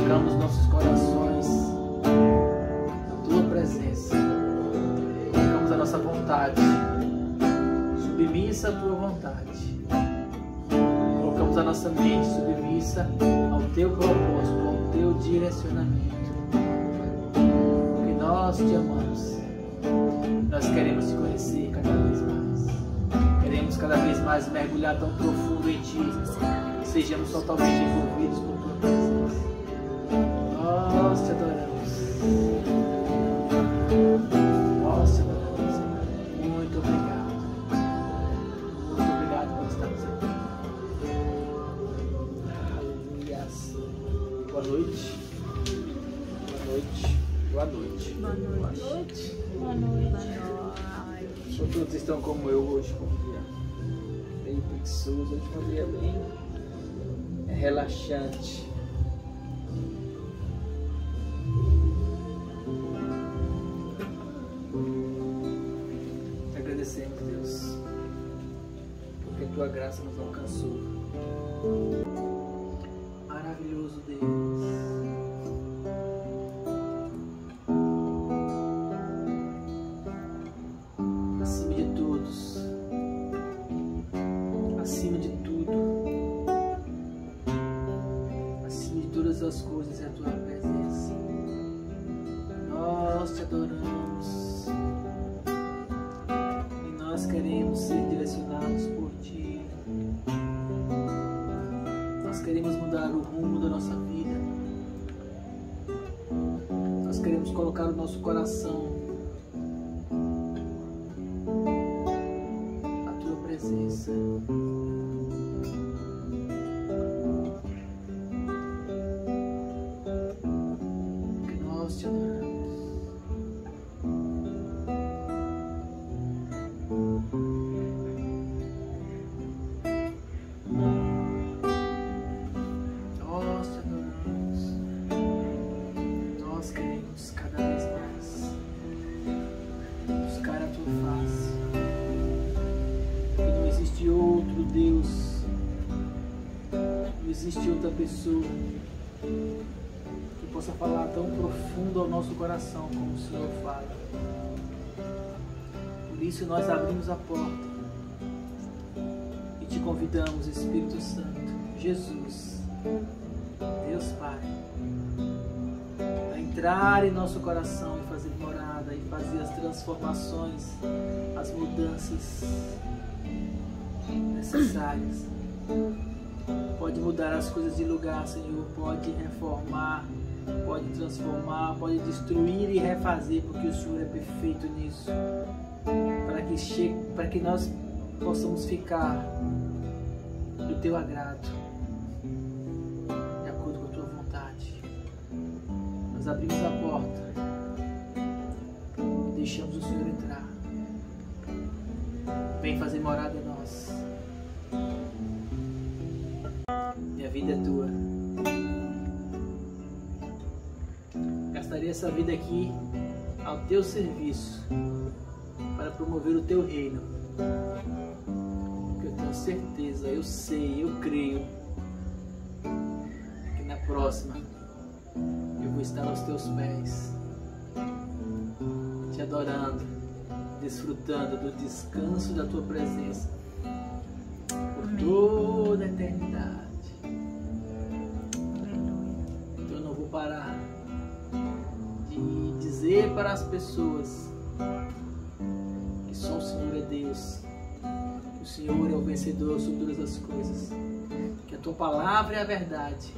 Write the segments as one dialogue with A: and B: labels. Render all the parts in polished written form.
A: colocamos nossos corações na tua presença, colocamos a nossa vontade submissa à tua vontade, colocamos a nossa mente submissa ao teu propósito, ao teu direcionamento, porque nós te amamos, nós queremos te conhecer cada vez mais, queremos cada vez mais mergulhar tão profundo em ti, que sejamos totalmente envolvidos por tua presença. Nós te adoramos, nós te adoramos, Senhor. Muito obrigado por estarmos aqui. Aleluias. Boa noite. Boa noite. Boa noite.
B: Boa noite. Boa noite.
A: Todos estão como eu hoje, com um dia bem preguiçoso, hoje foi um dia bem relaxante. Te agradecemos, Deus, porque tua graça nos alcançou. Maravilhoso Deus. As coisas é a tua presença. Nós te adoramos e nós queremos ser direcionados por ti. Nós queremos mudar o rumo da nossa vida. Nós queremos colocar o nosso coração na tua presença. Existe outra pessoa que possa falar tão profundo ao nosso coração como o Senhor fala. Por isso nós abrimos a porta e te convidamos, Espírito Santo, Jesus, Deus Pai, a entrar em nosso coração e fazer morada e fazer as transformações, as mudanças necessárias. Pode mudar as coisas de lugar, Senhor, pode reformar, pode transformar, pode destruir e refazer, porque o Senhor é perfeito nisso, para que nós possamos ficar do teu agrado, de acordo com a tua vontade. Nós abrimos a porta e deixamos o Senhor entrar. Vem fazer morada em nós. Minha vida é tua. Gastaria essa vida aqui ao teu serviço para promover o teu reino. Porque eu tenho certeza, eu sei, eu creio que na próxima eu vou estar aos teus pés, te adorando, desfrutando do descanso da tua presença por toda a eternidade. Parar de dizer para as pessoas que só o Senhor é Deus, que o Senhor é o vencedor sobre todas as coisas, que a tua palavra é a verdade.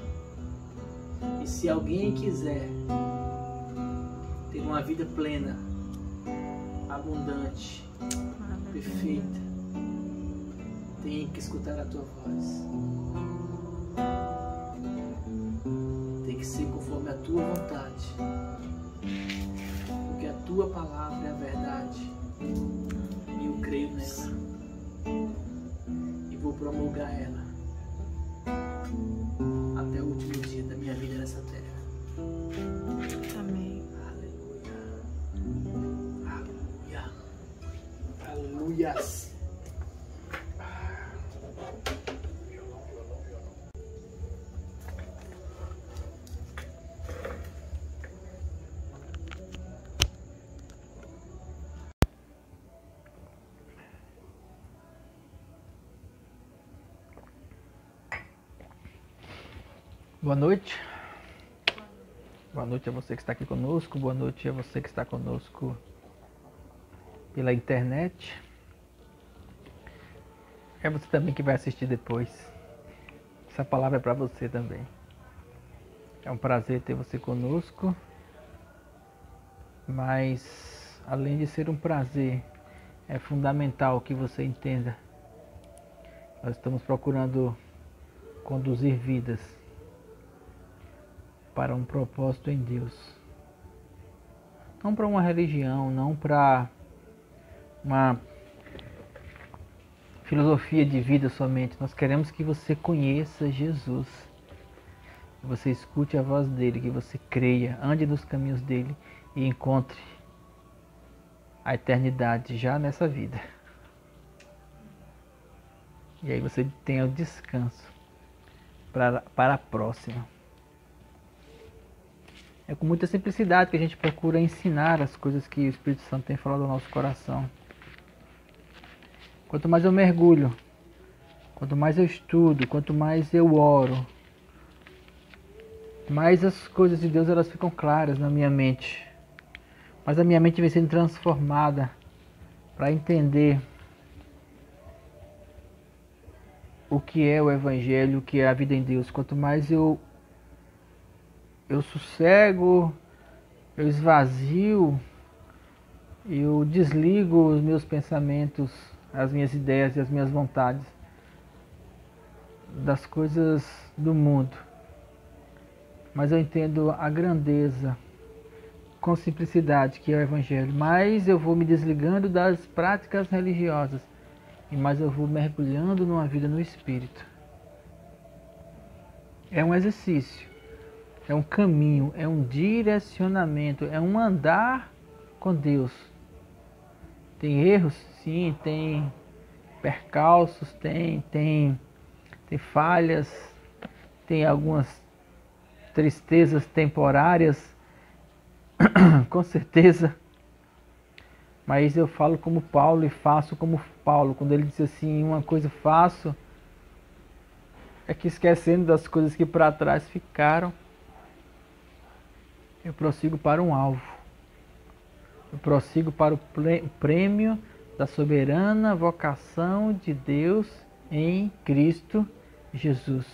A: E se alguém quiser ter uma vida plena, abundante, perfeita, tem que escutar a tua voz. Tem que ser conforme a tua vontade, porque a tua palavra é a verdade e eu creio nela e vou promulgar ela até o último dia da minha vida nessa terra.
B: Amém.
A: Aleluia. Aleluia. Aleluias. Boa noite. Boa noite a você que está aqui conosco. Boa noite a você que está conosco pela internet. É você também que vai assistir depois. Essa palavra é para você também. É um prazer ter você conosco. Mas, além de ser um prazer, é fundamental que você entenda. Nós estamos procurando conduzir vidas para um propósito em Deus. Não para uma religião, não para uma filosofia de vida somente. Nós queremos que você conheça Jesus, que você escute a voz dele, que você creia, ande nos caminhos dele e encontre a eternidade já nessa vida. E aí você tenha o descanso para a próxima. É com muita simplicidade que a gente procura ensinar as coisas que o Espírito Santo tem falado ao nosso coração. Quanto mais eu mergulho, quanto mais eu estudo, quanto mais eu oro, mais as coisas de Deus elas ficam claras na minha mente. Mas a minha mente vem sendo transformada para entender o que é o Evangelho, o que é a vida em Deus. Quanto mais eu sossego, eu esvazio, eu desligo os meus pensamentos, as minhas ideias e as minhas vontades das coisas do mundo. Mas eu entendo a grandeza, com simplicidade, que é o Evangelho. Mais eu vou me desligando das práticas religiosas e mais eu vou mergulhando numa vida no Espírito. É um exercício, é um caminho, é um direcionamento, é um andar com Deus. Tem erros? Sim. Tem percalços? Tem falhas, tem algumas tristezas temporárias, com certeza. Mas eu falo como Paulo e faço como Paulo, quando ele diz assim: uma coisa faço, é que esquecendo das coisas que para trás ficaram, eu prossigo para um alvo. Eu prossigo para o prêmio da soberana vocação de Deus em Cristo Jesus.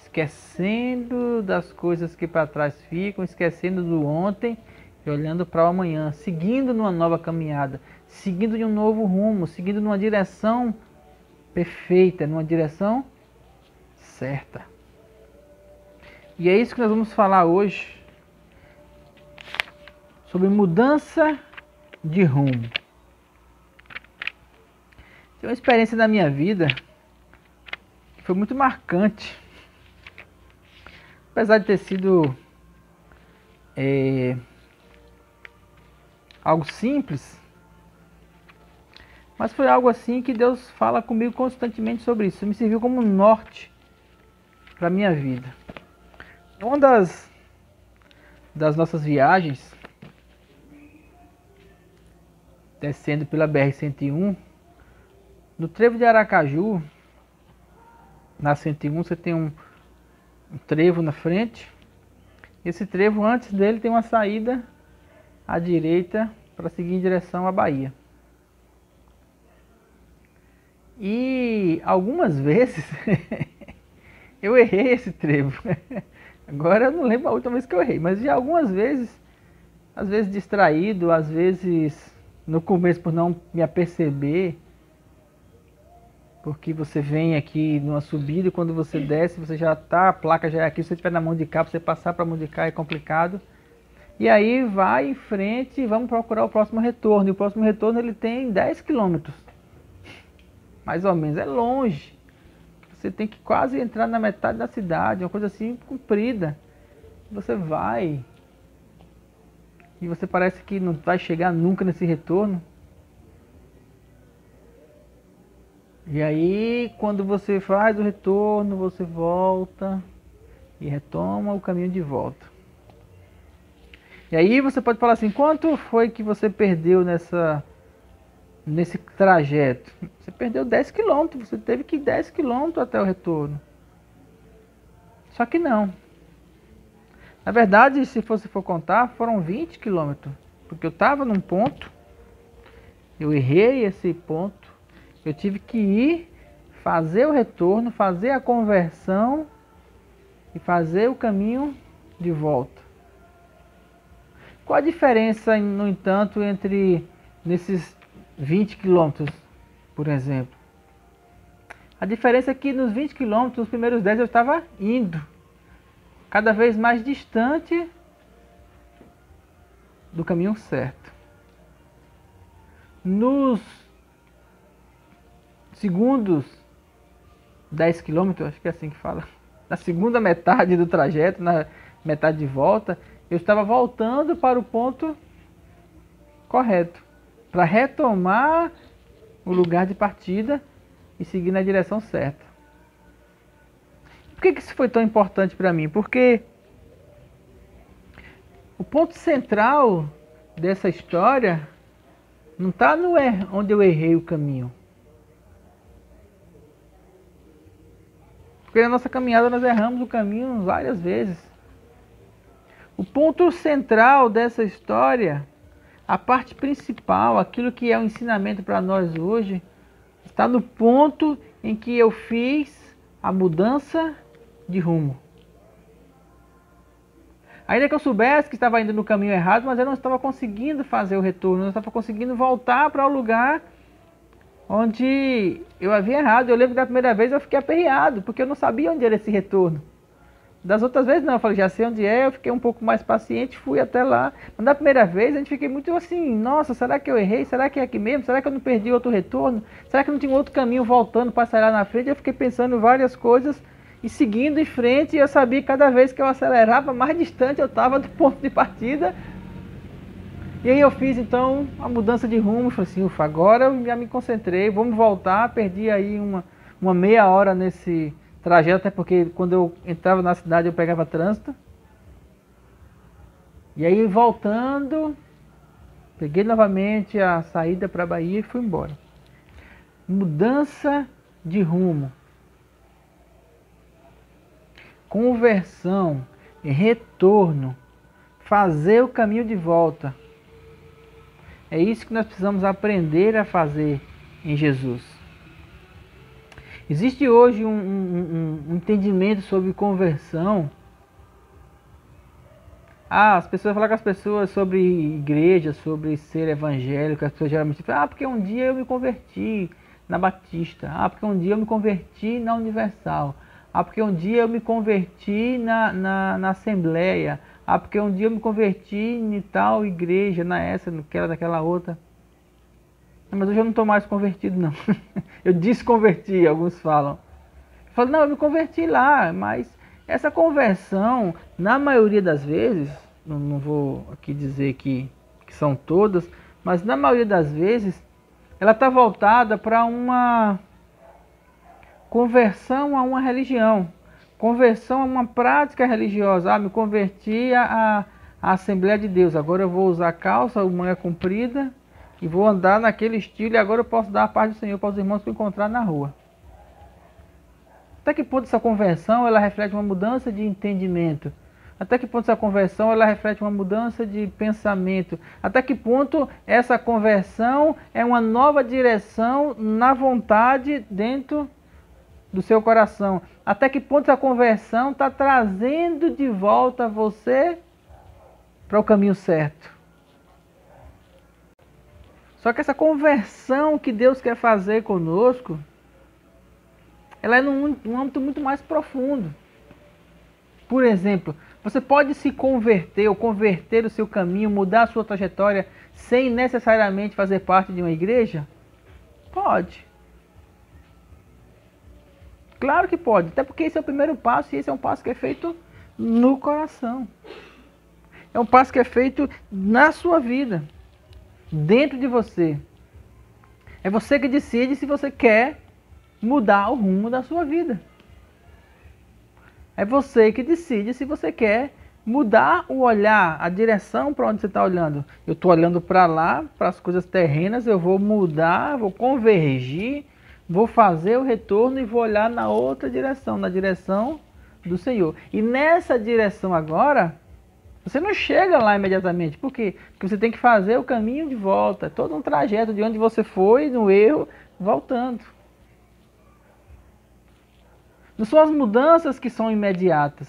A: Esquecendo das coisas que para trás ficam, esquecendo do ontem e olhando para o amanhã, seguindo numa nova caminhada, seguindo de um novo rumo, seguindo numa direção perfeita, numa direção certa. E é isso que nós vamos falar hoje, sobre mudança de rumo. Tem uma experiência da minha vida que foi muito marcante. Apesar de ter sido algo simples, mas foi algo assim que Deus fala comigo constantemente sobre isso. Me serviu como norte para a minha vida. Uma das nossas viagens, descendo pela BR-101, no trevo de Aracaju, na 101 você tem um trevo na frente. Esse trevo, antes dele, tem uma saída à direita para seguir em direção à Bahia. E algumas vezes eu errei esse trevo. Agora eu não lembro a última vez que eu errei, mas já algumas vezes, às vezes distraído, às vezes no começo por não me aperceber, porque você vem aqui numa subida e quando você desce, você já tá, a placa já é aqui, se você estiver na mão de cá, você passar para a mão de cá é complicado. E aí vai em frente e vamos procurar o próximo retorno. E o próximo retorno ele tem 10 quilômetros. Mais ou menos, é longe. Você tem que quase entrar na metade da cidade, uma coisa assim comprida. Você vai e você parece que não vai chegar nunca nesse retorno. E aí, quando você faz o retorno, você volta e retoma o caminho de volta. E aí você pode falar assim: quanto foi que você perdeu nesse trajeto? Você perdeu 10 km, você teve que ir 10 km até o retorno. Só que não. Na verdade, se você for contar, foram 20 quilômetros. Porque eu estava num ponto, eu errei esse ponto, eu tive que ir, fazer o retorno, fazer a conversão e fazer o caminho de volta. Qual a diferença, no entanto, entre nesses 20 quilômetros, por exemplo? A diferença é que nos 20 quilômetros, os primeiros 10 eu estava indo, cada vez mais distante do caminho certo. Nos segundos 10 quilômetros, acho que é assim que fala, na segunda metade do trajeto, na metade de volta, eu estava voltando para o ponto correto, para retomar o lugar de partida e seguir na direção certa. Por que isso foi tão importante para mim? Porque o ponto central dessa história não está onde eu errei o caminho. Porque na nossa caminhada nós erramos o caminho várias vezes. O ponto central dessa história, a parte principal, aquilo que é o ensinamento para nós hoje, está no ponto em que eu fiz a mudança de rumo. Ainda que eu soubesse que estava indo no caminho errado, mas eu não estava conseguindo fazer o retorno, não estava conseguindo voltar para o lugar onde eu havia errado. Eu lembro que da primeira vez eu fiquei aperreado, porque eu não sabia onde era esse retorno. Das outras vezes não, eu falei, já sei onde é, eu fiquei um pouco mais paciente, fui até lá. Mas da primeira vez a gente fiquei muito assim, nossa, será que eu errei? Será que é aqui mesmo? Será que eu não perdi outro retorno? Será que não tinha outro caminho voltando para sair lá na frente? Eu fiquei pensando em várias coisas e seguindo em frente, e eu sabia que cada vez que eu acelerava, mais distante eu estava do ponto de partida. E aí eu fiz então a mudança de rumo, falei assim, ufa, agora eu já me concentrei, vamos voltar, perdi aí uma meia hora nesse trajeto, até porque quando eu entrava na cidade eu pegava trânsito. E aí voltando, peguei novamente a saída para a Bahia e fui embora. Mudança de rumo. Conversão, retorno, fazer o caminho de volta. É isso que nós precisamos aprender a fazer em Jesus. Existe hoje um entendimento sobre conversão. As pessoas falam com as pessoas sobre igreja, sobre ser evangélico, as pessoas geralmente falam, porque um dia eu me converti na Batista, porque um dia eu me converti na Universal, porque um dia eu me converti na Assembleia, porque um dia eu me converti em tal igreja, naquela outra. Mas hoje eu não estou mais convertido, não. Eu desconverti, alguns falam. Eu falo, não, eu me converti lá, mas essa conversão, na maioria das vezes, não vou aqui dizer que são todas, mas na maioria das vezes, ela está voltada para uma conversão a uma religião, conversão a uma prática religiosa. Me converti à Assembleia de Deus, agora eu vou usar calça, manga comprida, e vou andar naquele estilo, e agora eu posso dar a paz do Senhor para os irmãos que eu encontrar na rua. Até que ponto essa conversão ela reflete uma mudança de entendimento? Até que ponto essa conversão ela reflete uma mudança de pensamento? Até que ponto essa conversão é uma nova direção na vontade dentro do seu coração? Até que ponto essa conversão está trazendo de volta você para o caminho certo? Só que essa conversão que Deus quer fazer conosco, ela é num âmbito muito mais profundo. Por exemplo, você pode se converter ou converter o seu caminho, mudar a sua trajetória sem necessariamente fazer parte de uma igreja? Pode. Claro que pode, até porque esse é o primeiro passo e esse é um passo que é feito no coração. É um passo que é feito na sua vida, dentro de você. É você que decide se você quer mudar o rumo da sua vida. É você que decide se você quer mudar o olhar, a direção para onde você está olhando. Eu estou olhando para lá, para as coisas terrenas, eu vou mudar, vou convergir, vou fazer o retorno e vou olhar na outra direção, na direção do Senhor. E nessa direção agora, você não chega lá imediatamente. Por quê? Porque você tem que fazer o caminho de volta, todo um trajeto de onde você foi, no erro, voltando. Não são as mudanças que são imediatas.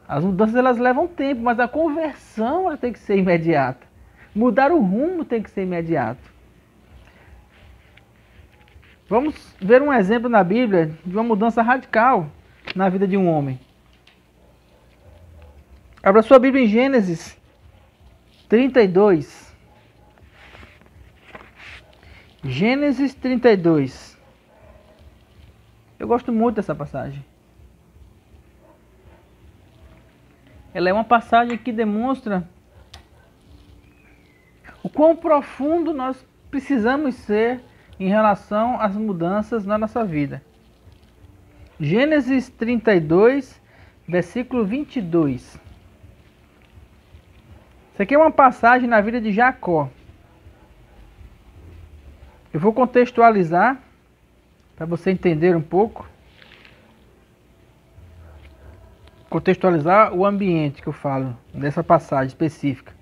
A: As mudanças elas levam tempo, mas a conversão ela tem que ser imediata. Mudar o rumo tem que ser imediato. Vamos ver um exemplo na Bíblia de uma mudança radical na vida de um homem. Abra sua Bíblia em Gênesis 32. Gênesis 32. Eu gosto muito dessa passagem. Ela é uma passagem que demonstra o quão profundo nós precisamos ser em relação às mudanças na nossa vida. Gênesis 32, versículo 22. Isso aqui é uma passagem na vida de Jacó. Eu vou contextualizar para você entender um pouco. Contextualizar o ambiente que eu falo dessa passagem específica.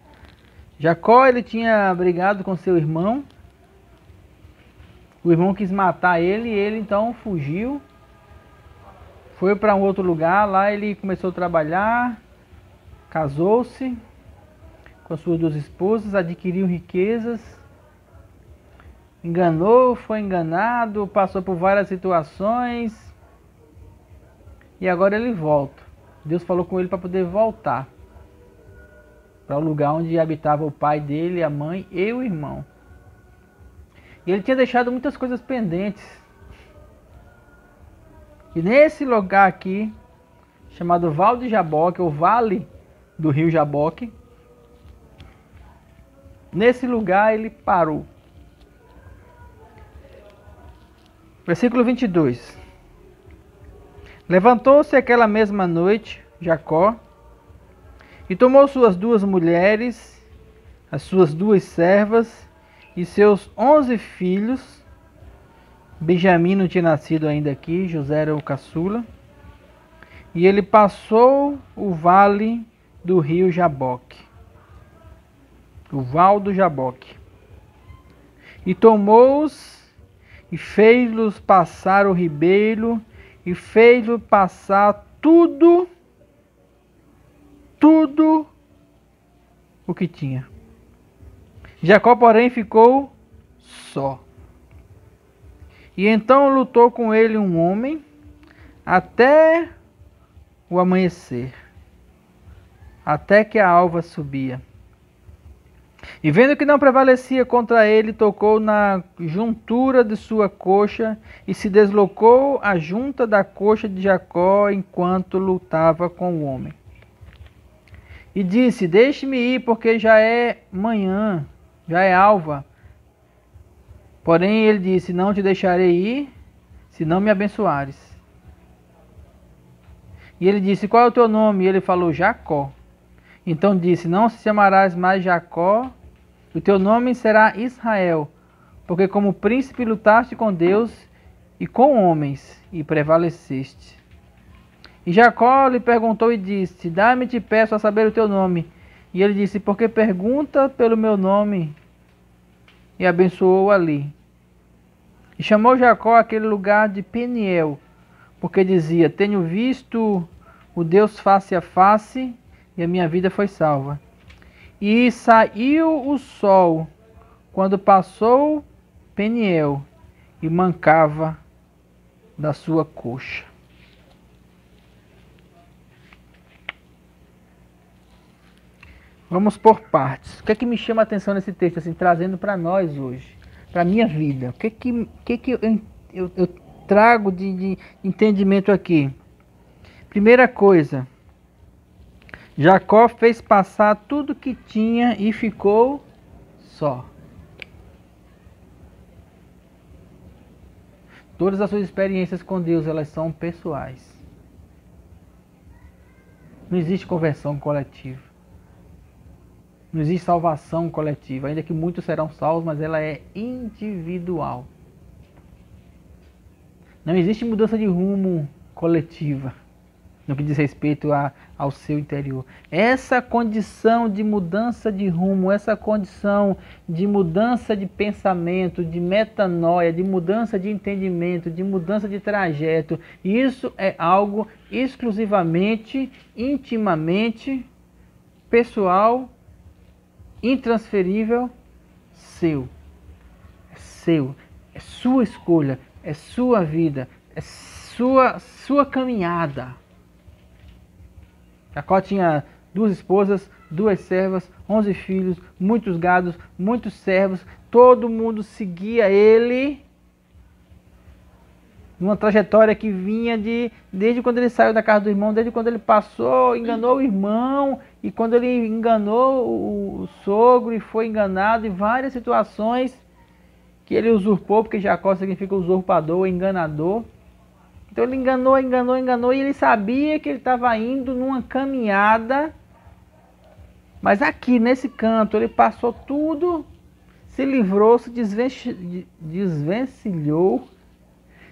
A: Jacó ele tinha brigado com seu irmão. O irmão quis matar ele e ele então fugiu. Foi para um outro lugar, lá ele começou a trabalhar, casou-se com as suas duas esposas, adquiriu riquezas, enganou, foi enganado, passou por várias situações e agora ele volta. Deus falou com ele para poder voltar para o lugar onde habitava o pai dele, a mãe e o irmão. E ele tinha deixado muitas coisas pendentes. E nesse lugar aqui, chamado Val de Jaboque, ou Vale do Rio Jaboque, nesse lugar ele parou. Versículo 22. Levantou-se aquela mesma noite, Jacó, e tomou suas duas mulheres, as suas duas servas, e seus 11 filhos. Benjamim não tinha nascido ainda aqui, José era o caçula. E ele passou o vale do rio Jaboque, o val do Jaboque. E tomou-os e fez-los passar o ribeiro, e fez-los passar tudo o que tinha. Jacó, porém, ficou só. E então lutou com ele um homem até o amanhecer, até que a alva subia. E vendo que não prevalecia contra ele, tocou na juntura de sua coxa e se deslocou a junta da coxa de Jacó enquanto lutava com o homem. E disse: deixe-me ir, porque já é manhã, já é alva. Porém ele disse: não te deixarei ir, se não me abençoares. E ele disse: qual é o teu nome? E ele falou: Jacó. Então disse: não se chamarás mais Jacó, o teu nome será Israel, porque como príncipe lutaste com Deus e com homens, e prevaleceste. E Jacó lhe perguntou e disse: dá-me, te peço, a saber o teu nome. E ele disse: porque pergunta pelo meu nome? E abençoou ali. E chamou Jacó aquele lugar de Peniel, porque dizia: tenho visto o Deus face a face, e a minha vida foi salva. E saiu o sol, quando passou Peniel, e mancava da sua coxa. Vamos por partes. O que é que me chama a atenção nesse texto, assim, trazendo para nós hoje, para a minha vida? O que eu trago de entendimento aqui? Primeira coisa, Jacó fez passar tudo que tinha e ficou só. Todas as suas experiências com Deus, elas são pessoais. Não existe conversão coletiva. Não existe salvação coletiva, ainda que muitos serão salvos, mas ela é individual. Não existe mudança de rumo coletiva, no que diz respeito ao seu interior. Essa condição de mudança de rumo, essa condição de mudança de pensamento, de metanoia, de mudança de entendimento, de mudança de trajeto, isso é algo exclusivamente, intimamente, pessoal, intransferível, seu. É seu, é sua escolha, é sua vida, é sua caminhada. Jacó tinha 2 esposas, 2 servas, 11 filhos, muitos gados, muitos servos. Todo mundo seguia ele numa trajetória que vinha desde quando ele saiu da casa do irmão, desde quando ele passou, enganou o irmão, e quando ele enganou o sogro e foi enganado em várias situações que ele usurpou, porque Jacó significa usurpador, enganador. Então ele enganou, e ele sabia que ele estava indo numa caminhada, mas aqui nesse canto ele passou tudo, se livrou, se desvencilhou,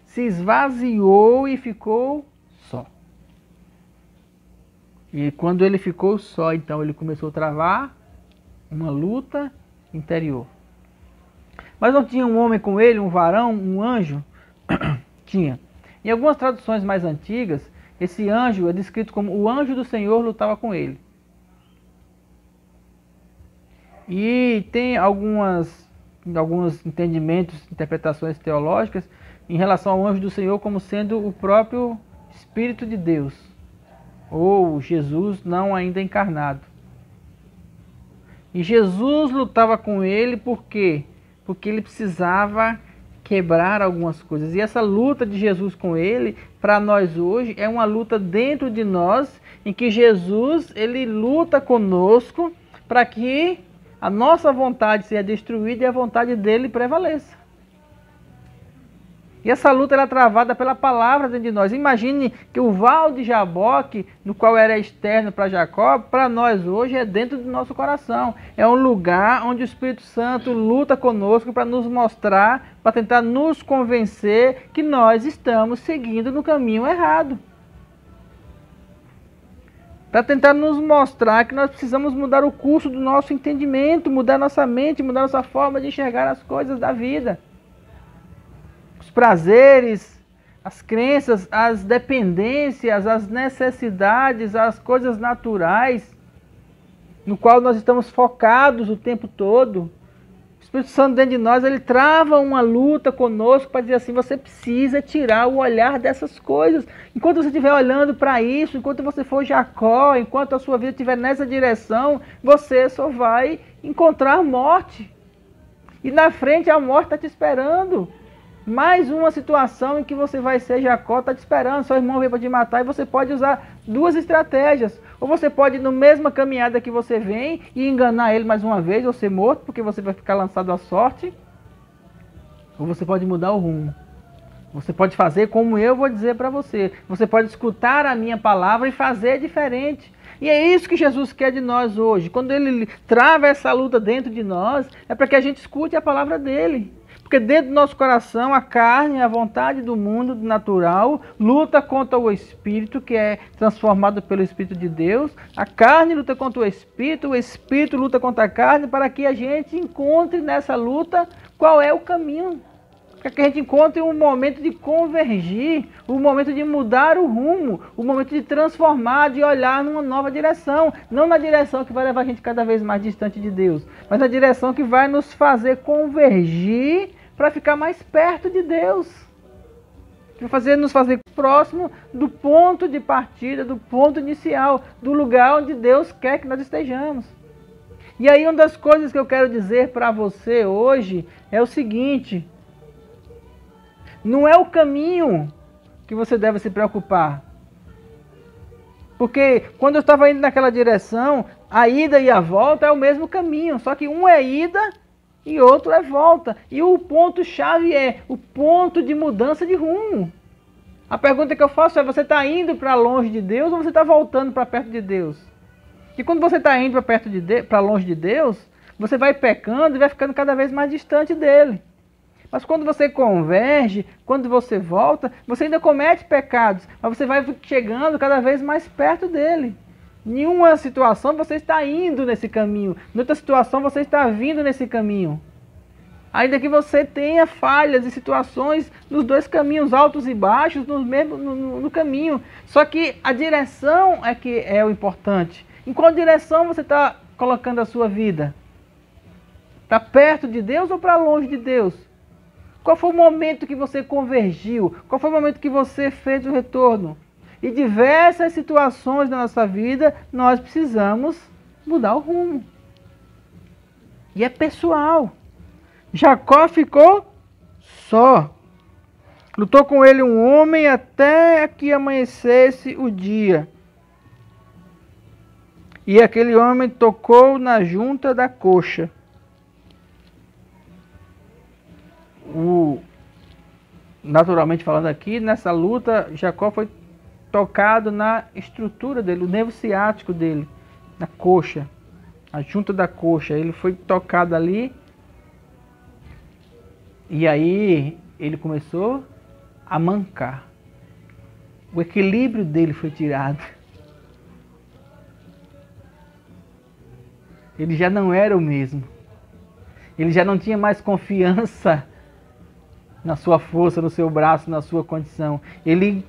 A: se esvaziou e ficou só. E quando ele ficou só, então ele começou a travar uma luta interior. Mas não tinha um homem com ele, um varão, um anjo? Tinha. Em algumas traduções mais antigas, esse anjo é descrito como o anjo do Senhor lutava com ele. E tem alguns entendimentos, interpretações teológicas em relação ao anjo do Senhor como sendo o próprio Espírito de Deus, ou Jesus não ainda encarnado. E Jesus lutava com ele por quê? Porque ele precisava quebrar algumas coisas. E essa luta de Jesus com ele, para nós hoje, é uma luta dentro de nós, em que Jesus, ele luta conosco para que a nossa vontade seja destruída e a vontade dele prevaleça. E essa luta é travada pela palavra dentro de nós. Imagine que o val de Jaboque, no qual era externo para Jacó, para nós hoje é dentro do nosso coração. É um lugar onde o Espírito Santo luta conosco para nos mostrar, para tentar nos convencer que nós estamos seguindo no caminho errado. Para tentar nos mostrar que nós precisamos mudar o curso do nosso entendimento, mudar nossa mente, mudar nossa forma de enxergar as coisas da vida. Os prazeres, as crenças, as dependências, as necessidades, as coisas naturais, no qual nós estamos focados o tempo todo. O Espírito Santo dentro de nós, ele trava uma luta conosco para dizer assim, você precisa tirar o olhar dessas coisas. Enquanto você estiver olhando para isso, enquanto você for Jacó, enquanto a sua vida estiver nessa direção, você só vai encontrar morte. E na frente a morte está te esperando. Mais uma situação em que você vai ser Jacó, está te esperando, seu irmão veio para te matar, e você pode usar 2 estratégias. Ou você pode ir na mesma caminhada que você vem e enganar ele mais uma vez, ou ser morto, porque você vai ficar lançado à sorte. Ou você pode mudar o rumo. Você pode fazer como eu vou dizer para você. Você pode escutar a minha palavra e fazer diferente. E é isso que Jesus quer de nós hoje. Quando ele trava essa luta dentro de nós, é para que a gente escute a palavra dele. Porque dentro do nosso coração, a carne, a vontade do mundo natural, luta contra o Espírito, que é transformado pelo Espírito de Deus. A carne luta contra o Espírito luta contra a carne, para que a gente encontre nessa luta qual é o caminho. Para que a gente encontre um momento de convergir, um momento de mudar o rumo, um momento de transformar, de olhar numa nova direção. Não na direção que vai levar a gente cada vez mais distante de Deus, mas na direção que vai nos fazer convergir para ficar mais perto de Deus. Nos fazer próximo do ponto de partida, do ponto inicial, do lugar onde Deus quer que nós estejamos. E aí uma das coisas que eu quero dizer para você hoje é o seguinte: não é o caminho que você deve se preocupar. Porque quando eu estava indo naquela direção, a ida e a volta é o mesmo caminho. Só que um é ida e outro é volta. E o ponto-chave é o ponto de mudança de rumo. A pergunta que eu faço é, você está indo para longe de Deus ou você está voltando para perto de Deus? E quando você está indo para longe de Deus, você vai pecando e vai ficando cada vez mais distante dele. Mas quando você converge, quando você volta, você ainda comete pecados, mas você vai chegando cada vez mais perto dele. Em uma situação você está indo nesse caminho, em outra situação você está vindo nesse caminho. Ainda que você tenha falhas e situações nos dois caminhos, altos e baixos, no caminho. Só que a direção é que é o importante. Em qual direção você está colocando a sua vida? Para perto de Deus ou para longe de Deus? Qual foi o momento que você convergiu? Qual foi o momento que você fez o retorno? E diversas situações da nossa vida, nós precisamos mudar o rumo. E é pessoal. Jacó ficou só. Lutou com ele um homem até que amanhecesse o dia. E aquele homem tocou na junta da coxa. Naturalmente falando aqui, nessa luta, Jacó foi tocado na estrutura dele, o nervo ciático dele, na coxa, a junta da coxa. Ele foi tocado ali e aí ele começou a mancar. O equilíbrio dele foi tirado. Ele já não era o mesmo. Ele já não tinha mais confiança na sua força, no seu braço, na sua condição. Ele,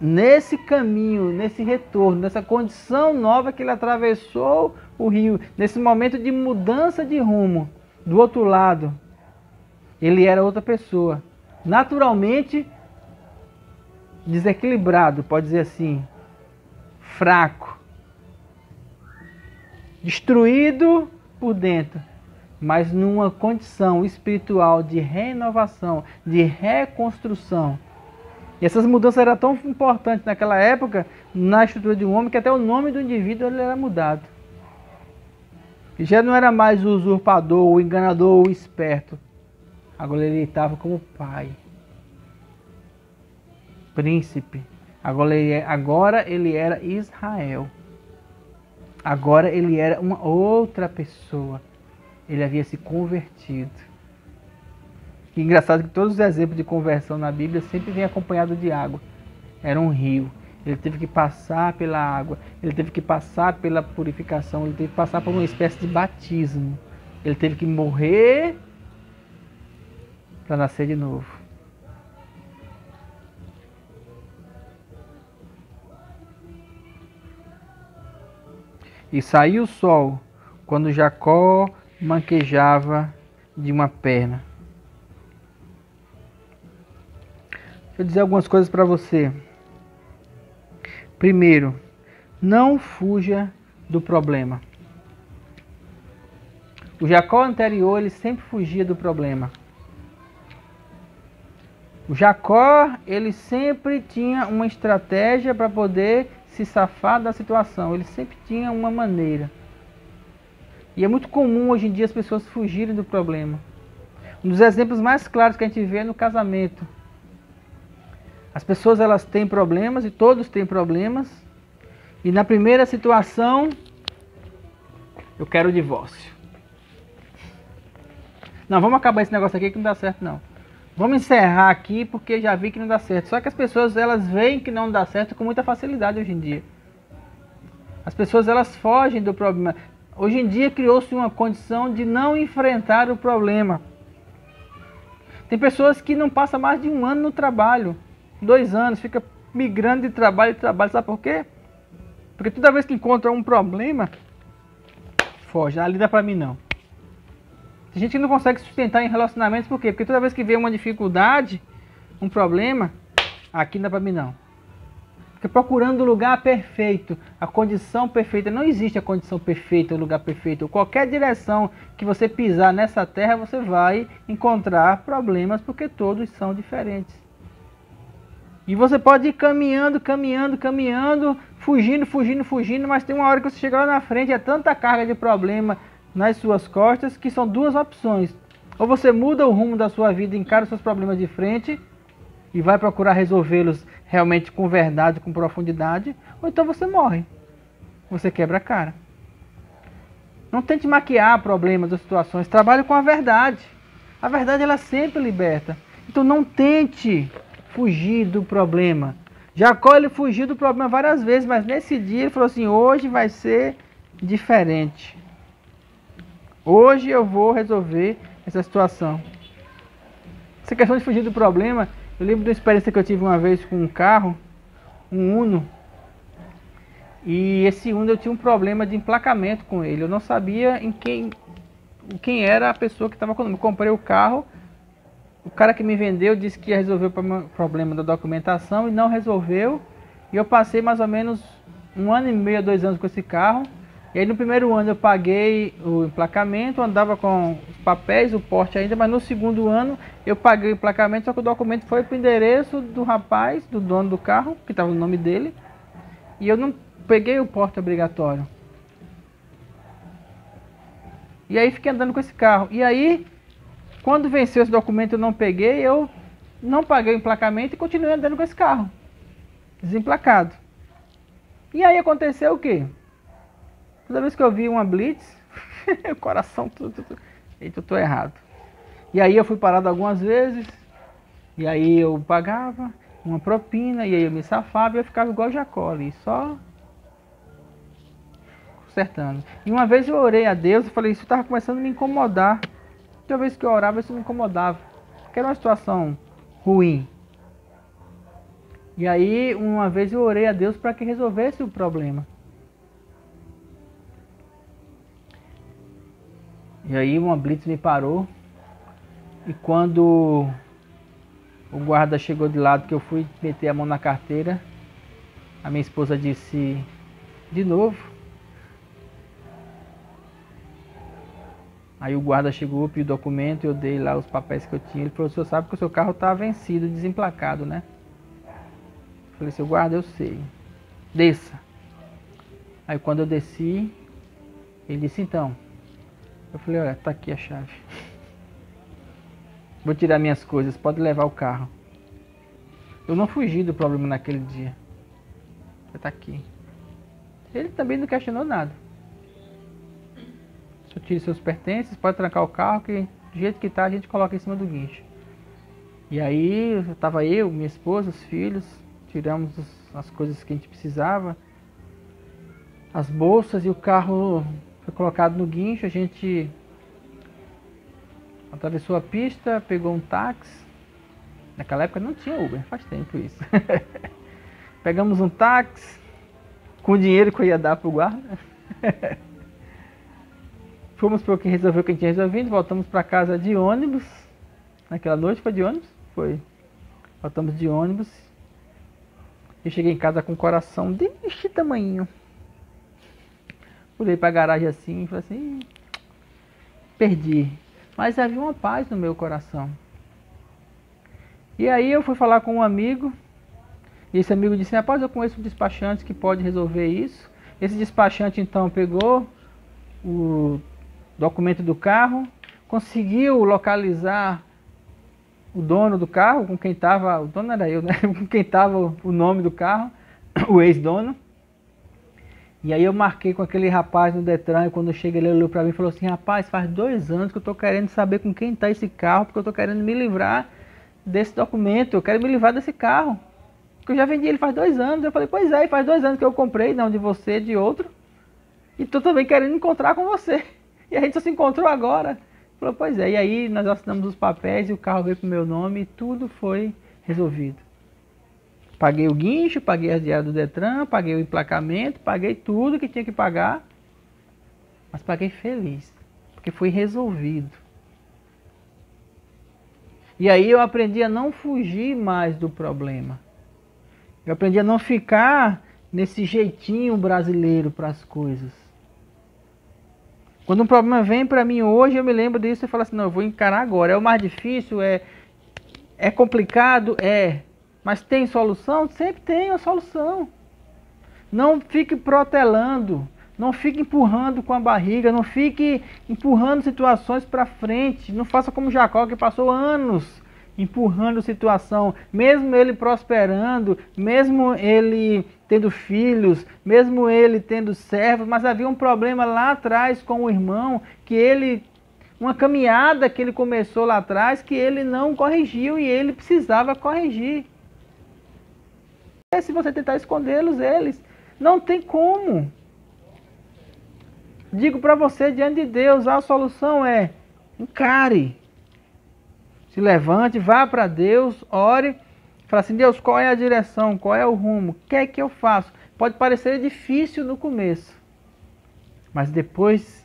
A: nesse caminho, nesse retorno, nessa condição nova que ele atravessou o rio, nesse momento de mudança de rumo, do outro lado, ele era outra pessoa. Naturalmente desequilibrado, pode dizer assim, fraco, destruído por dentro, mas numa condição espiritual de renovação, de reconstrução. E essas mudanças eram tão importantes naquela época, na estrutura de um homem, que até o nome do indivíduo ele era mudado. E já não era mais o usurpador, o enganador, o esperto. Agora ele estava como pai, príncipe. Agora ele era Israel. Agora ele era uma outra pessoa. Ele havia se convertido. E engraçado que todos os exemplos de conversão na Bíblia sempre vêm acompanhados de água. Era um rio. Ele teve que passar pela água. Ele teve que passar pela purificação. Ele teve que passar por uma espécie de batismo. Ele teve que morrer para nascer de novo. E saiu o sol quando Jacó manquejava de uma perna. Deixa eu dizer algumas coisas para você. Primeiro, não fuja do problema. O Jacó anterior, ele sempre fugia do problema. O Jacó, ele sempre tinha uma estratégia para poder se safar da situação. Ele sempre tinha uma maneira. E é muito comum hoje em dia as pessoas fugirem do problema. Um dos exemplos mais claros que a gente vê é no casamento. As pessoas, elas têm problemas, e todos têm problemas. E na primeira situação, eu quero o divórcio. Não, vamos acabar esse negócio aqui que não dá certo não. Vamos encerrar aqui porque já vi que não dá certo. Só que as pessoas, elas veem que não dá certo com muita facilidade hoje em dia. As pessoas, elas fogem do problema. Hoje em dia criou-se uma condição de não enfrentar o problema. Tem pessoas que não passam mais de 1 ano no trabalho. 2 anos, fica migrando de trabalho em trabalho. Sabe por quê? Porque toda vez que encontra um problema, foge. Ali dá pra mim não. Tem gente que não consegue sustentar em relacionamentos, por quê? Porque toda vez que vê uma dificuldade, um problema, aqui não dá pra mim não. Porque procurando o lugar perfeito, a condição perfeita, não existe a condição perfeita, o lugar perfeito. Qualquer direção que você pisar nessa terra, você vai encontrar problemas, porque todos são diferentes. E você pode ir caminhando, fugindo, mas tem uma hora que você chega lá na frente, é tanta carga de problema nas suas costas, que são 2 opções. Ou você muda o rumo da sua vida, encara os seus problemas de frente e vai procurar resolvê-los realmente com verdade, com profundidade, ou então você morre. Você quebra a cara. Não tente maquiar problemas ou situações, trabalhe com a verdade.
C: A verdade, ela sempre liberta. Então não tente fugir do problema. Jacó, ele fugiu do problema várias vezes, mas nesse dia ele falou assim, hoje vai ser diferente. Hoje eu vou resolver essa situação. Essa questão de fugir do problema, eu lembro de uma experiência que eu tive uma vez com um carro, um Uno, e esse Uno eu tinha um problema de emplacamento com ele. Eu não sabia quem era a pessoa que estava comigo. Eu comprei o carro, o cara que me vendeu disse que ia resolver o problema da documentação e não resolveu. E eu passei mais ou menos 1 ano e meio, 2 anos com esse carro. E aí no primeiro ano eu paguei o emplacamento, andava com os papéis, o porte ainda, mas no segundo ano eu paguei o emplacamento, só que o documento foi para o endereço do rapaz, do dono do carro, que estava no nome dele, e eu não peguei o porte obrigatório. E aí fiquei andando com esse carro. E aí, quando venceu esse documento eu não peguei, eu não paguei o emplacamento e continuei andando com esse carro, desemplacado. E aí aconteceu o quê? Toda vez que eu vi uma blitz, o coração tudo. Eita, eu tô errado. E aí eu fui parado algumas vezes, e aí eu pagava uma propina, e aí eu me safava, e eu ficava igual Jacó ali, só consertando. E uma vez eu orei a Deus, e falei, isso estava começando a me incomodar. Toda vez que eu orava, isso me incomodava, porque era uma situação ruim. E aí, uma vez eu orei a Deus para que resolvesse o problema. E aí uma blitz me parou, e quando o guarda chegou de lado que eu fui meter a mão na carteira, a minha esposa disse, de novo. Aí o guarda chegou, pediu o documento, eu dei lá os papéis que eu tinha. Ele falou, o senhor sabe que o seu carro está vencido, desemplacado, né? Eu falei, seu guarda, eu sei. Desça. Aí quando eu desci, ele disse, então. Eu falei, olha, tá aqui a chave. Vou tirar minhas coisas, pode levar o carro. Eu não fugi do problema naquele dia. Tá aqui. Ele também não questionou nada. Só tire seus pertences, pode trancar o carro, que do jeito que tá a gente coloca em cima do guincho. E aí, tava eu, minha esposa, os filhos, tiramos as coisas que a gente precisava, as bolsas, e o carro foi colocado no guincho. A gente atravessou a pista, pegou um táxi. Naquela época não tinha Uber, faz tempo isso. Pegamos um táxi com o dinheiro que eu ia dar pro guarda. Fomos para o que resolveu o que a gente tinha resolvido, voltamos para casa de ônibus. Naquela noite foi de ônibus? Foi. Voltamos de ônibus. Eu cheguei em casa com o coração deste tamanho. Olhei para a garagem assim e falei assim, perdi. Mas havia uma paz no meu coração. E aí eu fui falar com um amigo, e esse amigo disse, rapaz, eu conheço um despachante que pode resolver isso. Esse despachante então pegou o documento do carro, conseguiu localizar o dono do carro, com quem estava, o dono era eu, né? Com quem estava o nome do carro, o ex-dono. E aí eu marquei com aquele rapaz no Detran, e quando eu cheguei ele olhou para mim e falou assim, rapaz, faz 2 anos que eu estou querendo saber com quem está esse carro, porque eu estou querendo me livrar desse documento, eu quero me livrar desse carro, porque eu já vendi ele faz 2 anos. Eu falei, pois é, faz 2 anos que eu comprei, não de você, de outro, e estou também querendo encontrar com você. E a gente só se encontrou agora. Falou, pois é. E aí nós assinamos os papéis e o carro veio pro meu nome e tudo foi resolvido. Paguei o guincho, paguei as diárias do Detran, paguei o emplacamento, paguei tudo que tinha que pagar. Mas paguei feliz, porque foi resolvido. E aí eu aprendi a não fugir mais do problema. Eu aprendi a não ficar nesse jeitinho brasileiro para as coisas. Quando um problema vem para mim hoje, eu me lembro disso e falo assim, não, eu vou encarar agora. É o mais difícil, é complicado, mas tem solução? Sempre tem uma solução. Não fique protelando, não fique empurrando com a barriga, não fique empurrando situações para frente. Não faça como Jacó, que passou anos empurrando situação, mesmo ele prosperando, mesmo ele tendo filhos, mesmo ele tendo servos, mas havia um problema lá atrás com o irmão, que ele uma caminhada que ele começou lá atrás que ele não corrigiu e ele precisava corrigir. Se você tentar escondê-los, eles não tem como. Digo para você, diante de Deus, a solução é encare. Se levante, vá para Deus, ore, fala assim, Deus, qual é a direção, qual é o rumo, o que é que eu faço? Pode parecer difícil no começo, mas depois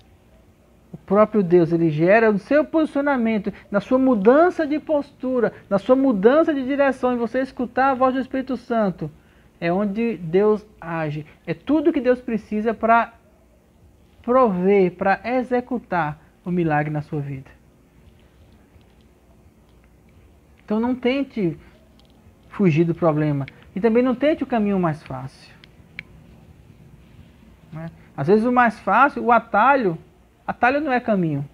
C: o próprio Deus, ele gera o seu posicionamento, na sua mudança de postura, na sua mudança de direção, e você escutar a voz do Espírito Santo, é onde Deus age. É tudo que Deus precisa para prover, para executar o milagre na sua vida. Então não tente fugir do problema. E também não tente o caminho mais fácil. Né? Às vezes o mais fácil, o atalho não é caminho.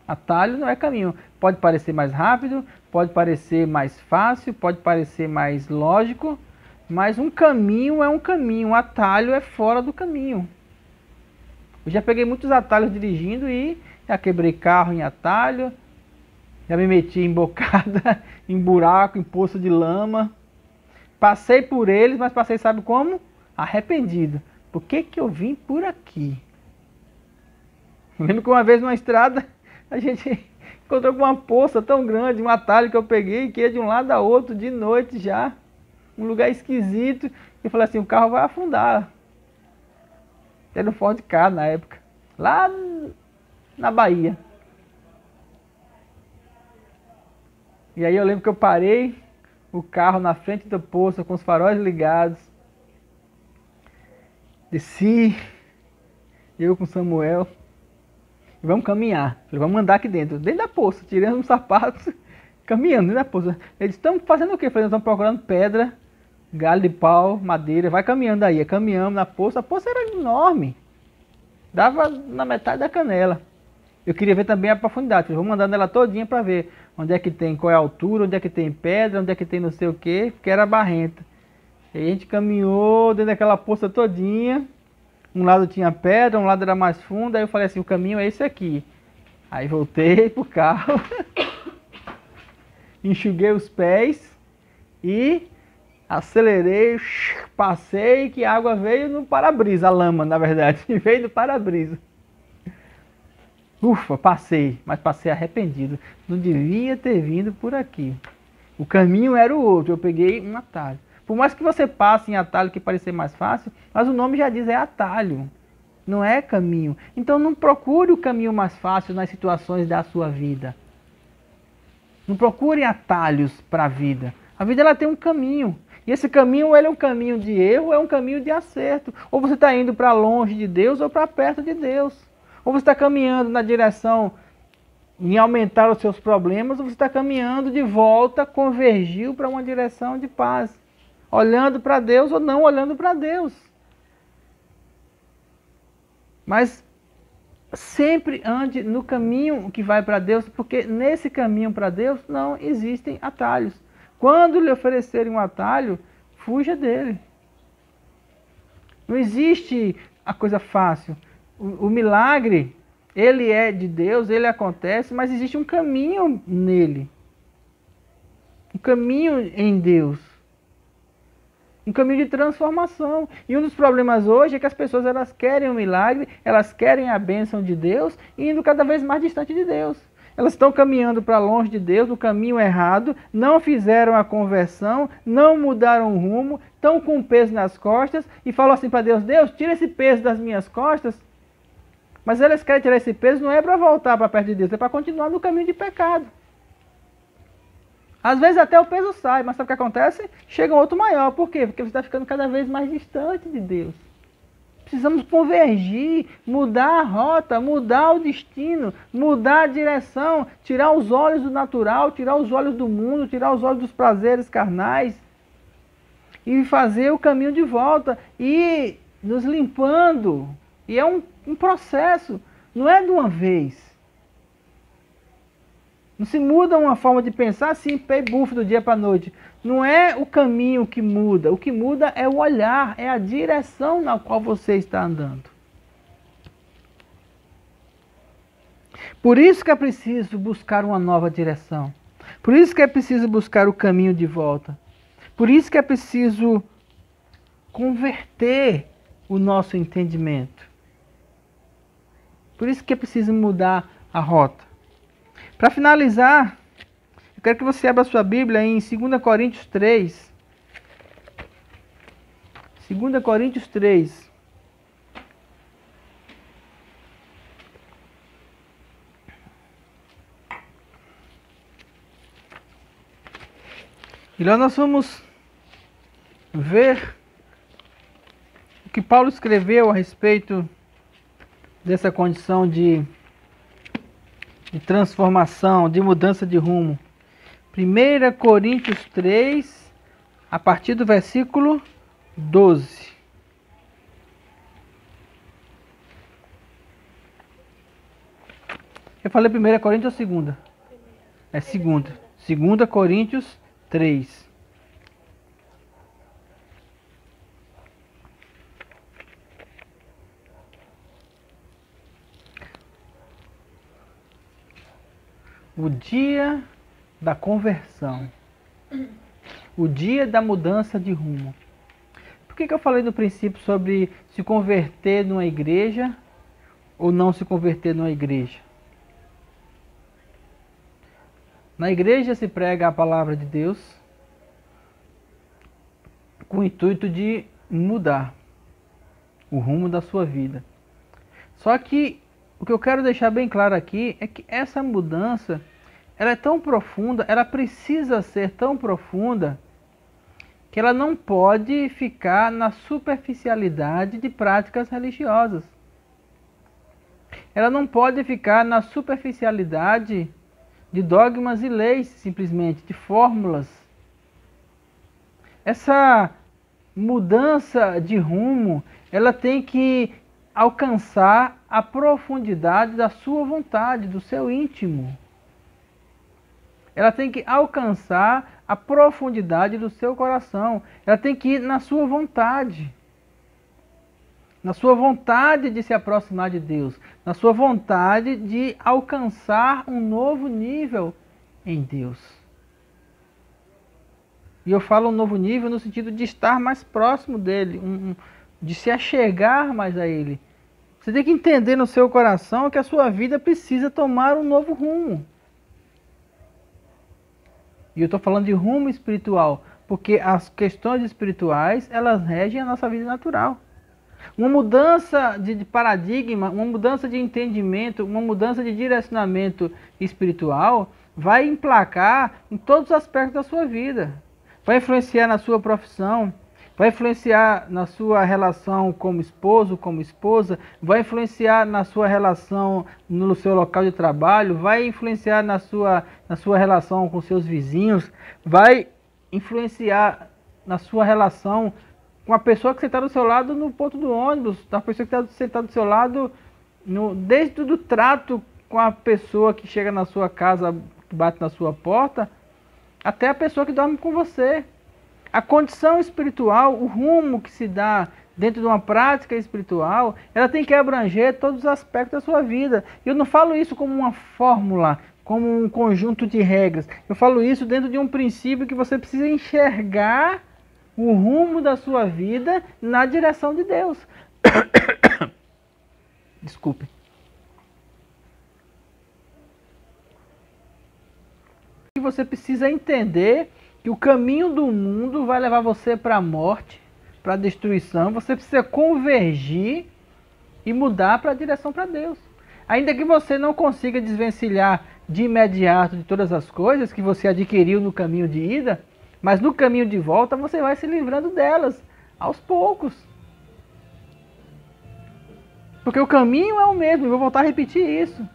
C: Atalho não é caminho. Pode parecer mais rápido, pode parecer mais fácil, pode parecer mais lógico, mas um caminho é um caminho, um atalho é fora do caminho. Eu já peguei muitos atalhos dirigindo e já quebrei carro em atalho, já me meti em bocada, em buraco, em poço de lama. Passei por eles, mas passei, sabe como? Arrependido. Por que que eu vim por aqui? Eu lembro que uma vez numa estrada, a gente encontrou com uma poça tão grande, um atalho que eu peguei, que ia de um lado a outro, de noite já. Um lugar esquisito. Eu falei assim, o carro vai afundar. Era um Ford Ka na época. Lá na Bahia. E aí eu lembro que eu parei o carro na frente da poça, com os faróis ligados. Desci, eu com Samuel. E vamos caminhar. Falei, vamos andar aqui dentro da poça, tirando os sapatos, caminhando dentro da poça. Eles estão fazendo o quê? Falei, estão procurando pedra, galho de pau, madeira. Vai caminhando aí. Caminhamos na poça. A poça era enorme. Dava na metade da canela. Eu queria ver também a profundidade. Falei, vamos andar nela todinha para ver onde é que tem, qual é a altura, onde é que tem pedra, onde é que tem não sei o que, porque era barrenta. E a gente caminhou dentro daquela poça todinha. Um lado tinha pedra, um lado era mais fundo. Aí eu falei assim, o caminho é esse aqui. Aí voltei pro carro, enxuguei os pés e acelerei, passei, que a água veio no para-brisa, a lama na verdade, veio no para-brisa. Ufa, passei, mas passei arrependido. Não devia ter vindo por aqui. O caminho era o outro, eu peguei um atalho. Por mais que você passe em atalho que parecer mais fácil, mas o nome já diz, é atalho, não é caminho. Então não procure o caminho mais fácil nas situações da sua vida. Não procure atalhos para a vida. A vida ela tem um caminho. E esse caminho ele é um caminho de erro, é um caminho de acerto. Ou você está indo para longe de Deus ou para perto de Deus. Ou você está caminhando na direção em aumentar os seus problemas, ou você está caminhando de volta, convergiu para uma direção de paz. Olhando para Deus ou não olhando para Deus. Mas sempre ande no caminho que vai para Deus, porque nesse caminho para Deus não existem atalhos. Quando lhe oferecerem um atalho, fuja dele. Não existe a coisa fácil. O milagre, ele é de Deus, ele acontece, mas existe um caminho nele. Um caminho em Deus. Um caminho de transformação. E um dos problemas hoje é que as pessoas elas querem o milagre, elas querem a bênção de Deus e indo cada vez mais distante de Deus. Elas estão caminhando para longe de Deus, no caminho errado, não fizeram a conversão, não mudaram o rumo, estão com um peso nas costas e falam assim para Deus, Deus, tira esse peso das minhas costas. Mas elas querem tirar esse peso não é para voltar para perto de Deus, é para continuar no caminho de pecado. Às vezes até o peso sai, mas sabe o que acontece? Chega um outro maior. Por quê? Porque você está ficando cada vez mais distante de Deus. Precisamos convergir, mudar a rota, mudar o destino, mudar a direção, tirar os olhos do natural, tirar os olhos do mundo, tirar os olhos dos prazeres carnais e fazer o caminho de volta e nos limpando. E é um processo, não é de uma vez. Não se muda uma forma de pensar assim, pé bufo do dia para a noite. Não é o caminho que muda. O que muda é o olhar, é a direção na qual você está andando. Por isso que é preciso buscar uma nova direção. Por isso que é preciso buscar o caminho de volta. Por isso que é preciso converter o nosso entendimento. Por isso que é preciso mudar a rota. Para finalizar, eu quero que você abra a sua Bíblia em 2 Coríntios 3. 2 Coríntios 3. E lá nós vamos ver o que Paulo escreveu a respeito dessa condição de transformação, de mudança de rumo. 1 Coríntios 3, a partir do versículo 12. Eu falei 1 Coríntios ou 2? É 2. 2 Coríntios 3. O dia da conversão. O dia da mudança de rumo. Por que eu falei no princípio sobre se converter numa igreja ou não se converter numa igreja? Na igreja se prega a palavra de Deus com o intuito de mudar o rumo da sua vida. Só que o que eu quero deixar bem claro aqui é que essa mudança, ela é tão profunda, ela precisa ser tão profunda, que ela não pode ficar na superficialidade de práticas religiosas. Ela não pode ficar na superficialidade de dogmas e leis, simplesmente, de fórmulas. Essa mudança de rumo, ela tem que alcançar a profundidade da sua vontade, do seu íntimo. Ela tem que alcançar a profundidade do seu coração. Ela tem que ir na sua vontade. Na sua vontade de se aproximar de Deus. Na sua vontade de alcançar um novo nível em Deus. E eu falo um novo nível no sentido de estar mais próximo dele, de se achegar mais a ele. Você tem que entender no seu coração que a sua vida precisa tomar um novo rumo. E eu estou falando de rumo espiritual, porque as questões espirituais, elas regem a nossa vida natural. Uma mudança de paradigma, uma mudança de entendimento, uma mudança de direcionamento espiritual vai emplacar em todos os aspectos da sua vida. Vai influenciar na sua profissão, vai influenciar na sua relação como esposo, como esposa, vai influenciar na sua relação no seu local de trabalho, vai influenciar na sua relação com seus vizinhos, vai influenciar na sua relação com a pessoa que você está do seu lado no ponto do ônibus, da pessoa que está sentada do seu lado, desde o trato com a pessoa que chega na sua casa, que bate na sua porta, até a pessoa que dorme com você. A condição espiritual, o rumo que se dá dentro de uma prática espiritual, ela tem que abranger todos os aspectos da sua vida. Eu não falo isso como uma fórmula, como um conjunto de regras. Eu falo isso dentro de um princípio que você precisa enxergar o rumo da sua vida na direção de Deus. Desculpe. E você precisa entender que o caminho do mundo vai levar você para a morte, para a destruição. Você precisa convergir e mudar para a direção para Deus. Ainda que você não consiga desvencilhar de imediato de todas as coisas que você adquiriu no caminho de ida, mas no caminho de volta você vai se livrando delas, aos poucos. Porque o caminho é o mesmo, eu vou voltar a repetir isso.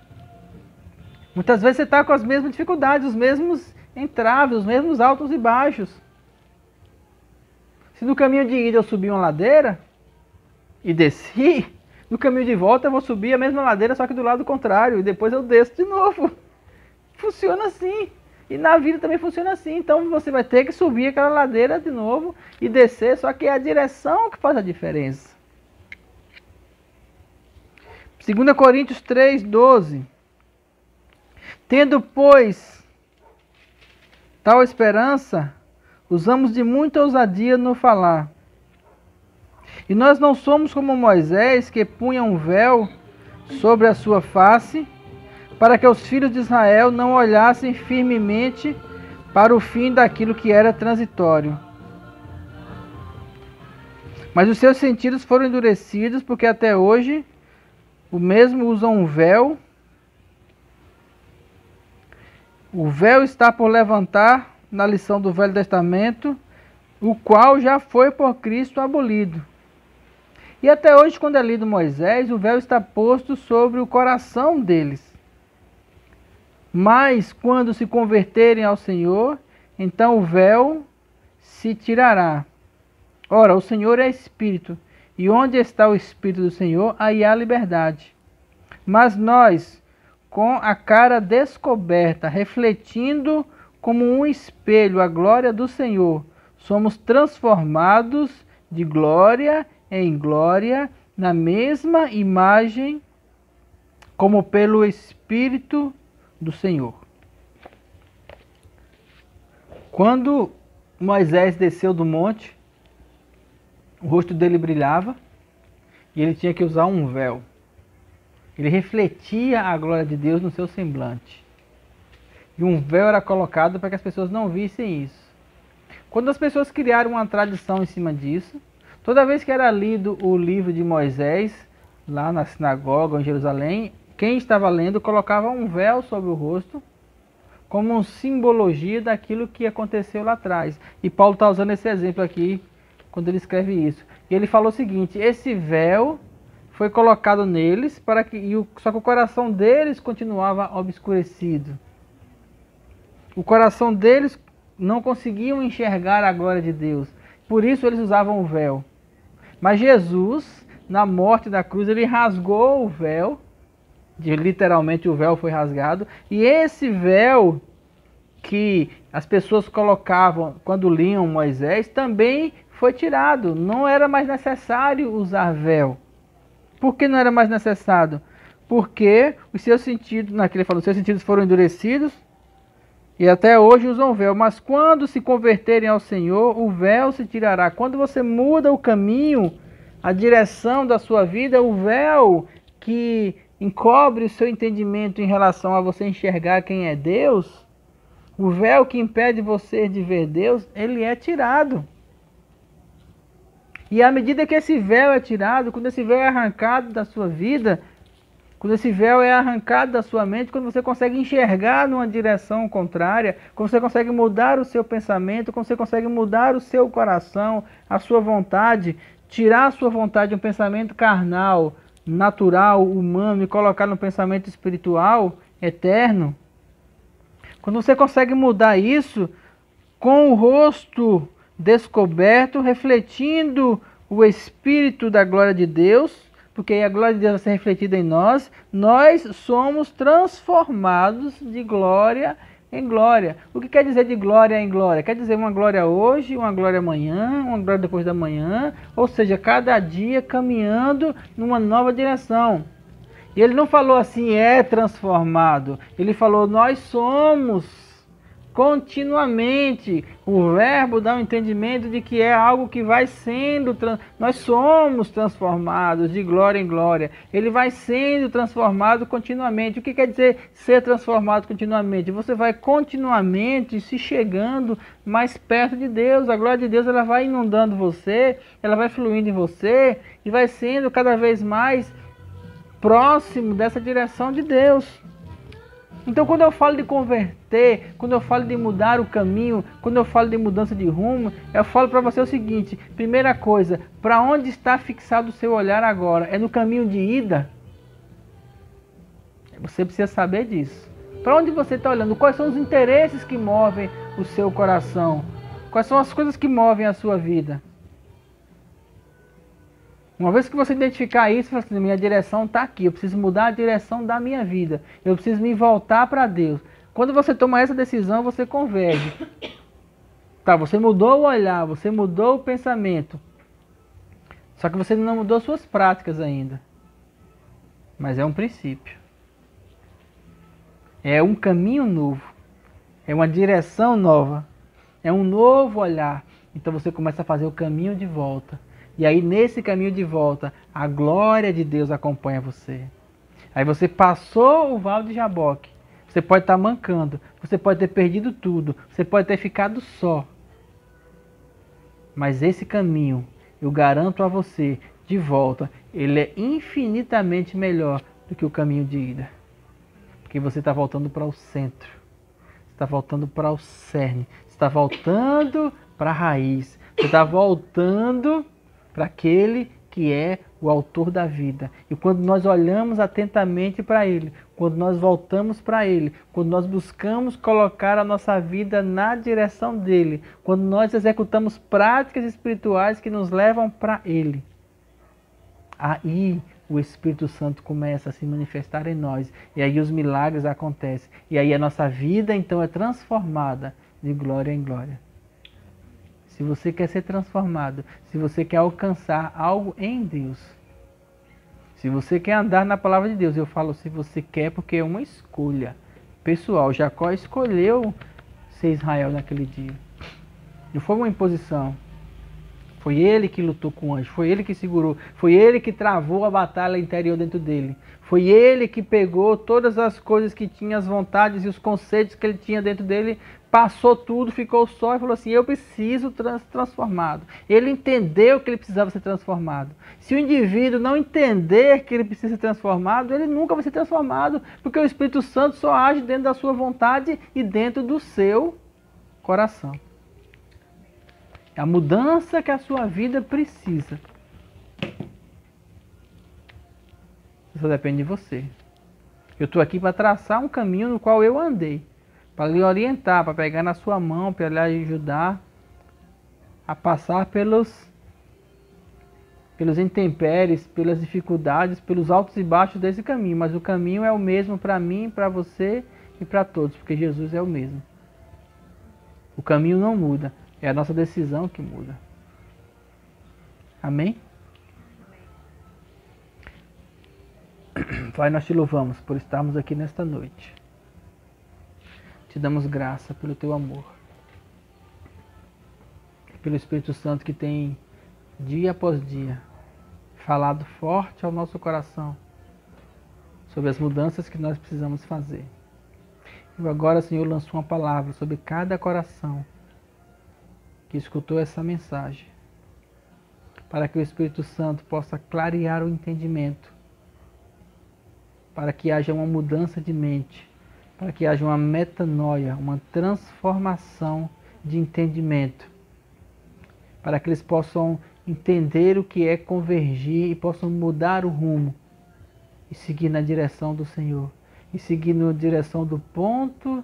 C: Muitas vezes você está com as mesmas dificuldades, os mesmos entraves, os mesmos altos e baixos. Se no caminho de ida eu subir uma ladeira e desci, no caminho de volta eu vou subir a mesma ladeira, só que do lado contrário, e depois eu desço de novo. Funciona assim. E na vida também funciona assim. Então você vai ter que subir aquela ladeira de novo e descer, só que é a direção que faz a diferença. 2 Coríntios 3, 12. Tendo, pois, tal esperança, usamos de muita ousadia no falar. E nós não somos como Moisés, que punha um véu sobre a sua face, para que os filhos de Israel não olhassem firmemente para o fim daquilo que era transitório. Mas os seus sentidos foram endurecidos, porque até hoje o mesmo usam um véu. O véu está por levantar na lição do Velho Testamento, o qual já foi por Cristo abolido. E até hoje, quando é lido Moisés, o véu está posto sobre o coração deles. Mas quando se converterem ao Senhor, então o véu se tirará. Ora, o Senhor é Espírito, e onde está o Espírito do Senhor, aí há liberdade. Mas nós, com a cara descoberta, refletindo como um espelho a glória do Senhor, somos transformados de glória em glória, na mesma imagem, como pelo Espírito do Senhor. Quando Moisés desceu do monte, o rosto dele brilhava e ele tinha que usar um véu. Ele refletia a glória de Deus no seu semblante. E um véu era colocado para que as pessoas não vissem isso. Quando as pessoas criaram uma tradição em cima disso, toda vez que era lido o livro de Moisés, lá na sinagoga em Jerusalém, quem estava lendo colocava um véu sobre o rosto, como uma simbologia daquilo que aconteceu lá atrás. E Paulo está usando esse exemplo aqui, quando ele escreve isso. E ele falou o seguinte: esse véu foi colocado neles, só que o coração deles continuava obscurecido. O coração deles não conseguiam enxergar a glória de Deus. Por isso eles usavam o véu. Mas Jesus, na morte da cruz, ele rasgou o véu. Literalmente o véu foi rasgado. E esse véu que as pessoas colocavam quando liam Moisés também foi tirado. Não era mais necessário usar véu. Por que não era mais necessário? Porque os seus sentidos, naquele falou, os seus sentidos foram endurecidos e até hoje usam véu. Mas quando se converterem ao Senhor, o véu se tirará. Quando você muda o caminho, a direção da sua vida, o véu que encobre o seu entendimento em relação a você enxergar quem é Deus, o véu que impede você de ver Deus, ele é tirado. E à medida que esse véu é tirado, quando esse véu é arrancado da sua vida, quando esse véu é arrancado da sua mente, quando você consegue enxergar numa direção contrária, quando você consegue mudar o seu pensamento, quando você consegue mudar o seu coração, a sua vontade, tirar a sua vontade de um pensamento carnal, natural, humano e colocar no pensamento espiritual, eterno, quando você consegue mudar isso com o rosto descoberto, refletindo o Espírito da glória de Deus, porque aí a glória de Deus vai ser refletida em nós, nós somos transformados de glória em glória. O que quer dizer de glória em glória? Quer dizer uma glória hoje, uma glória amanhã, uma glória depois da manhã, ou seja, cada dia caminhando numa nova direção. E ele não falou assim, é transformado. Ele falou, nós somos continuamente. O verbo dá um entendimento de que é algo que vai sendo, nós somos transformados de glória em glória. Ele vai sendo transformado continuamente. O que quer dizer ser transformado continuamente? Você vai continuamente se chegando mais perto de Deus. A glória de Deus ela vai inundando você, ela vai fluindo em você e vai sendo cada vez mais próximo dessa direção de Deus. Então, quando eu falo de converter, quando eu falo de mudar o caminho, quando eu falo de mudança de rumo, eu falo para você o seguinte: primeira coisa, para onde está fixado o seu olhar agora? É no caminho de ida? Você precisa saber disso. Para onde você está olhando? Quais são os interesses que movem o seu coração? Quais são as coisas que movem a sua vida? Uma vez que você identificar isso, você fala assim, minha direção está aqui, eu preciso mudar a direção da minha vida, eu preciso me voltar para Deus. Quando você toma essa decisão, você converge. Tá, você mudou o olhar, você mudou o pensamento, só que você não mudou suas práticas ainda. Mas é um princípio. É um caminho novo. É uma direção nova. É um novo olhar. Então você começa a fazer o caminho de volta. E aí nesse caminho de volta, a glória de Deus acompanha você. Aí você passou o Vale de Jaboque. Você pode estar mancando. Você pode ter perdido tudo. Você pode ter ficado só. Mas esse caminho, eu garanto a você, de volta, ele é infinitamente melhor do que o caminho de ida. Porque você está voltando para o centro. Você está voltando para o cerne. Você está voltando para a raiz. Você está voltando para aquele que é o autor da vida. E quando nós olhamos atentamente para Ele, quando nós voltamos para Ele, quando nós buscamos colocar a nossa vida na direção dEle, quando nós executamos práticas espirituais que nos levam para Ele, aí o Espírito Santo começa a se manifestar em nós. E aí os milagres acontecem. E aí a nossa vida então é transformada de glória em glória. Se você quer ser transformado, se você quer alcançar algo em Deus, se você quer andar na palavra de Deus, eu falo se você quer porque é uma escolha pessoal. Jacó escolheu ser Israel naquele dia. Não foi uma imposição. Foi ele que lutou com o anjo, foi ele que segurou, foi ele que travou a batalha interior dentro dele. Foi ele que pegou todas as coisas que tinha, as vontades e os conceitos que ele tinha dentro dele, passou tudo, ficou só e falou assim, eu preciso ser transformado. Ele entendeu que ele precisava ser transformado. Se o indivíduo não entender que ele precisa ser transformado, ele nunca vai ser transformado, porque o Espírito Santo só age dentro da sua vontade e dentro do seu coração. É a mudança que a sua vida precisa. Isso depende de você. Eu estou aqui para traçar um caminho no qual eu andei. Para lhe orientar, para pegar na sua mão, para lhe ajudar a passar pelos intempéries, pelas dificuldades, pelos altos e baixos desse caminho. Mas o caminho é o mesmo para mim, para você e para todos, porque Jesus é o mesmo. O caminho não muda. É a nossa decisão que muda. Amém? Pai, nós te louvamos por estarmos aqui nesta noite. Te damos graça pelo teu amor. Pelo Espírito Santo que tem, dia após dia, falado forte ao nosso coração sobre as mudanças que nós precisamos fazer. E agora, Senhor, lançou uma palavra sobre cada coração que escutou essa mensagem, para que o Espírito Santo possa clarear o entendimento, para que haja uma mudança de mente, para que haja uma metanoia, uma transformação de entendimento, para que eles possam entender o que é convergir e possam mudar o rumo e seguir na direção do Senhor, e seguir na direção do ponto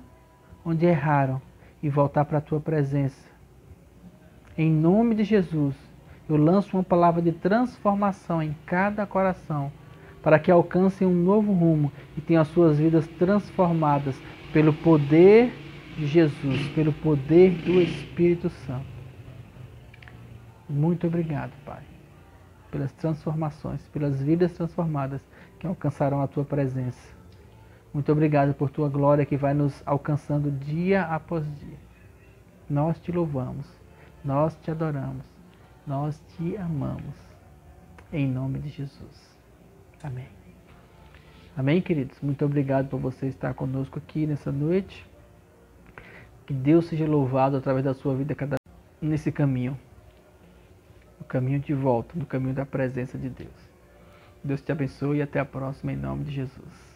C: onde erraram e voltar para a tua presença. Em nome de Jesus, eu lanço uma palavra de transformação em cada coração, para que alcancem um novo rumo e tenham as suas vidas transformadas pelo poder de Jesus, pelo poder do Espírito Santo. Muito obrigado, Pai, pelas transformações, pelas vidas transformadas que alcançaram a tua presença. Muito obrigado por tua glória que vai nos alcançando dia após dia. Nós te louvamos. Nós te adoramos, nós te amamos, em nome de Jesus. Amém. Amém, queridos? Muito obrigado por você estar conosco aqui nessa noite. Que Deus seja louvado através da sua vida nesse caminho. No caminho de volta, no caminho da presença de Deus. Deus te abençoe e até a próxima, em nome de Jesus.